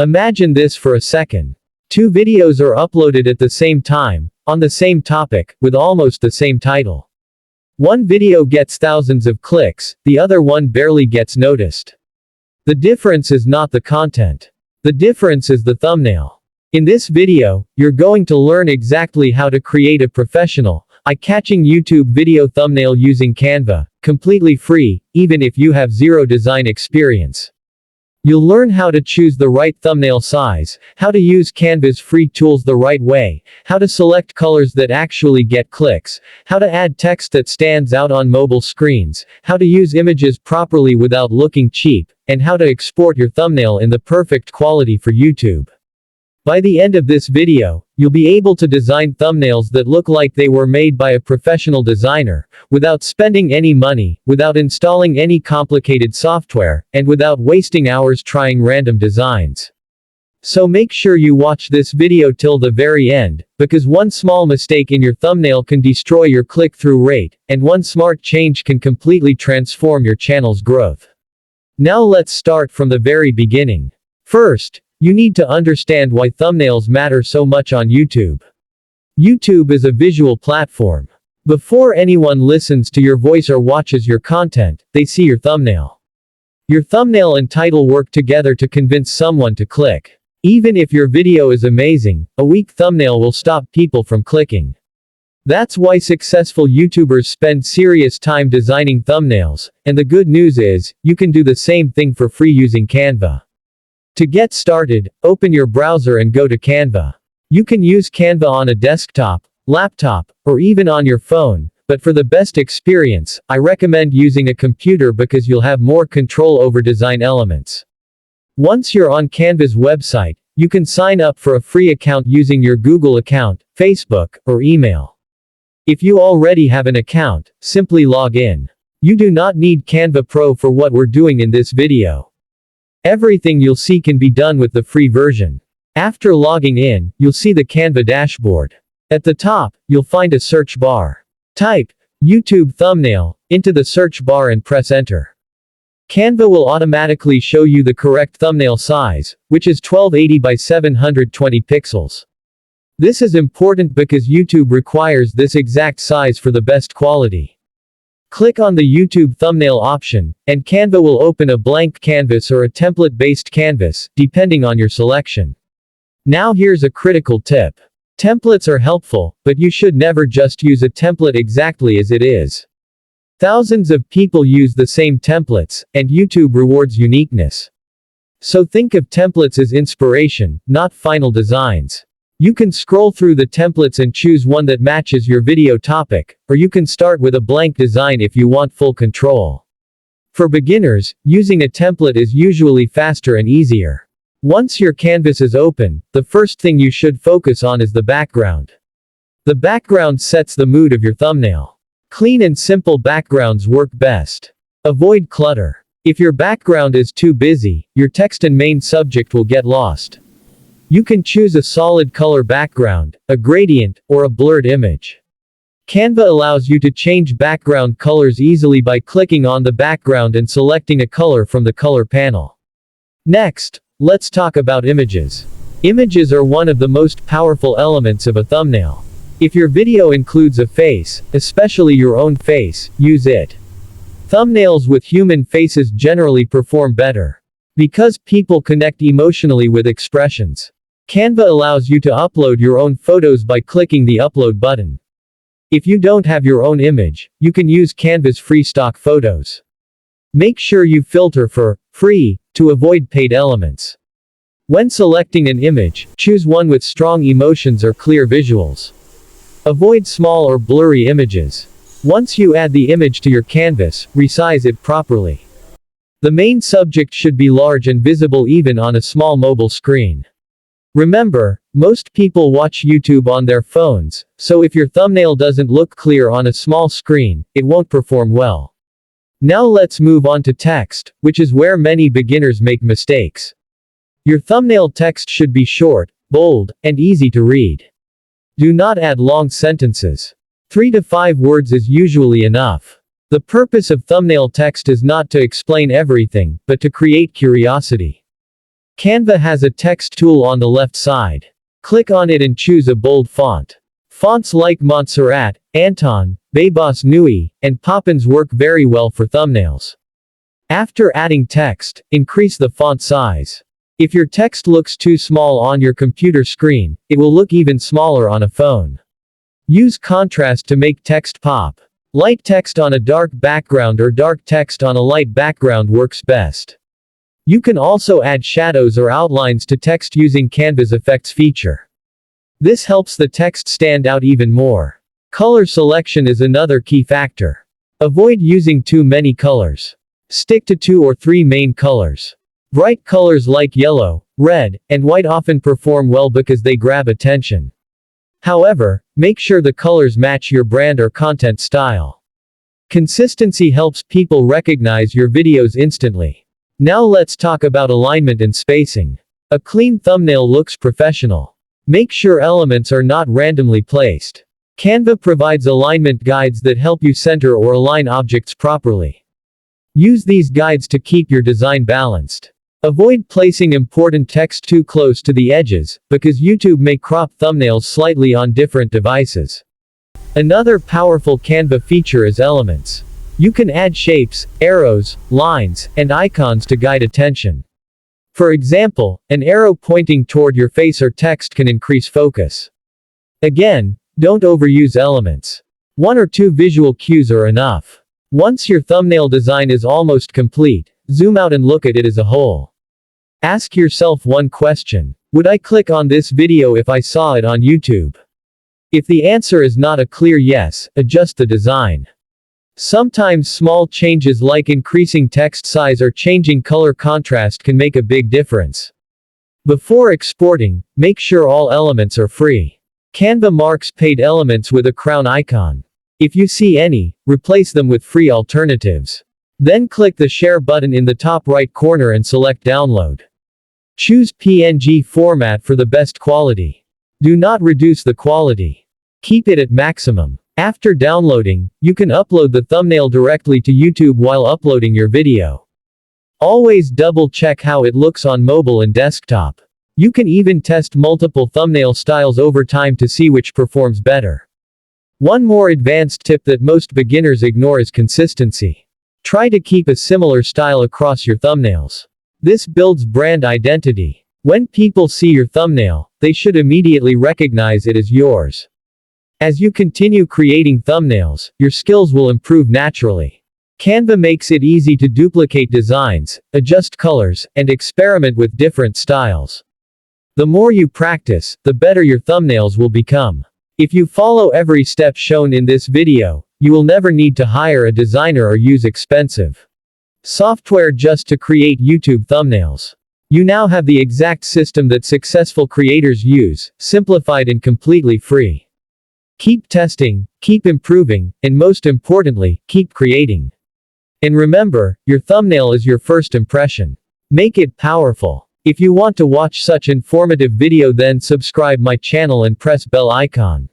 Imagine this for a second. Two videos are uploaded at the same time, on the same topic, with almost the same title. One video gets thousands of clicks, the other one barely gets noticed. The difference is not the content. The difference is the thumbnail. In this video, you're going to learn exactly how to create a professional, eye-catching YouTube video thumbnail using Canva, completely free, even if you have zero design experience. You'll learn how to choose the right thumbnail size, how to use Canva's free tools the right way, how to select colors that actually get clicks, how to add text that stands out on mobile screens, how to use images properly without looking cheap, and how to export your thumbnail in the perfect quality for YouTube. By the end of this video, you'll be able to design thumbnails that look like they were made by a professional designer, without spending any money, without installing any complicated software, and without wasting hours trying random designs. So make sure you watch this video till the very end, because one small mistake in your thumbnail can destroy your click-through rate, and one smart change can completely transform your channel's growth. Now let's start from the very beginning. First, you need to understand why thumbnails matter so much on YouTube. YouTube is a visual platform. Before anyone listens to your voice or watches your content, they see your thumbnail. Your thumbnail and title work together to convince someone to click. Even if your video is amazing, a weak thumbnail will stop people from clicking. That's why successful YouTubers spend serious time designing thumbnails, and the good news is, you can do the same thing for free using Canva. To get started, open your browser and go to Canva. You can use Canva on a desktop, laptop, or even on your phone, but for the best experience, I recommend using a computer because you'll have more control over design elements. Once you're on Canva's website, you can sign up for a free account using your Google account, Facebook, or email. If you already have an account, simply log in. You do not need Canva Pro for what we're doing in this video. Everything you'll see can be done with the free version. After logging in, you'll see the Canva dashboard. At the top, you'll find a search bar. Type YouTube thumbnail into the search bar and press enter. Canva will automatically show you the correct thumbnail size, which is 1280 by 720 pixels. This is important because YouTube requires this exact size for the best quality. Click on the YouTube thumbnail option, and Canva will open a blank canvas or a template-based canvas, depending on your selection. Now here's a critical tip. Templates are helpful, but you should never just use a template exactly as it is. Thousands of people use the same templates, and YouTube rewards uniqueness. So think of templates as inspiration, not final designs. You can scroll through the templates and choose one that matches your video topic, or you can start with a blank design if you want full control. For beginners, using a template is usually faster and easier. Once your canvas is open, the first thing you should focus on is the background. The background sets the mood of your thumbnail. Clean and simple backgrounds work best. Avoid clutter. If your background is too busy, your text and main subject will get lost. You can choose a solid color background, a gradient, or a blurred image. Canva allows you to change background colors easily by clicking on the background and selecting a color from the color panel. Next, let's talk about images. Images are one of the most powerful elements of a thumbnail. If your video includes a face, especially your own face, use it. Thumbnails with human faces generally perform better. Because people connect emotionally with expressions. Canva allows you to upload your own photos by clicking the upload button. If you don't have your own image, you can use Canva's free stock photos. Make sure you filter for free to avoid paid elements. When selecting an image, choose one with strong emotions or clear visuals. Avoid small or blurry images. Once you add the image to your canvas, resize it properly. The main subject should be large and visible even on a small mobile screen. Remember, most people watch YouTube on their phones, so if your thumbnail doesn't look clear on a small screen, it won't perform well. Now let's move on to text, which is where many beginners make mistakes. Your thumbnail text should be short, bold, and easy to read. Do not add long sentences. 3 to 5 words is usually enough. The purpose of thumbnail text is not to explain everything, but to create curiosity. Canva has a text tool on the left side. Click on it and choose a bold font. Fonts like Montserrat, Anton, Babos Nui, and Poppins work very well for thumbnails. After adding text, increase the font size. If your text looks too small on your computer screen, it will look even smaller on a phone. Use contrast to make text pop. Light text on a dark background or dark text on a light background works best. You can also add shadows or outlines to text using Canva's effects feature. This helps the text stand out even more. Color selection is another key factor. Avoid using too many colors. Stick to 2 or 3 main colors. Bright colors like yellow, red, and white often perform well because they grab attention. However, make sure the colors match your brand or content style. Consistency helps people recognize your videos instantly. Now let's talk about alignment and spacing. A clean thumbnail looks professional. Make sure elements are not randomly placed. Canva provides alignment guides that help you center or align objects properly. Use these guides to keep your design balanced. Avoid placing important text too close to the edges, because YouTube may crop thumbnails slightly on different devices. Another powerful Canva feature is elements. You can add shapes, arrows, lines, and icons to guide attention. For example, an arrow pointing toward your face or text can increase focus. Again, don't overuse elements. 1 or 2 visual cues are enough. Once your thumbnail design is almost complete, zoom out and look at it as a whole. Ask yourself one question: would I click on this video if I saw it on YouTube? If the answer is not a clear yes, adjust the design. Sometimes small changes like increasing text size or changing color contrast can make a big difference. Before exporting, make sure all elements are free. Canva marks paid elements with a crown icon. If you see any, replace them with free alternatives. Then click the share button in the top right corner and select download. Choose PNG format for the best quality. Do not reduce the quality. Keep it at maximum. After downloading, you can upload the thumbnail directly to YouTube while uploading your video. Always double check how it looks on mobile and desktop. You can even test multiple thumbnail styles over time to see which performs better. One more advanced tip that most beginners ignore is consistency. Try to keep a similar style across your thumbnails. This builds brand identity. When people see your thumbnail, they should immediately recognize it as yours. As you continue creating thumbnails, your skills will improve naturally. Canva makes it easy to duplicate designs, adjust colors, and experiment with different styles. The more you practice, the better your thumbnails will become. If you follow every step shown in this video, you will never need to hire a designer or use expensive software just to create YouTube thumbnails. You now have the exact system that successful creators use, simplified and completely free. Keep testing, keep improving, and most importantly, keep creating. And remember, your thumbnail is your first impression. Make it powerful. If you want to watch such informative video, then subscribe my channel and press bell icon.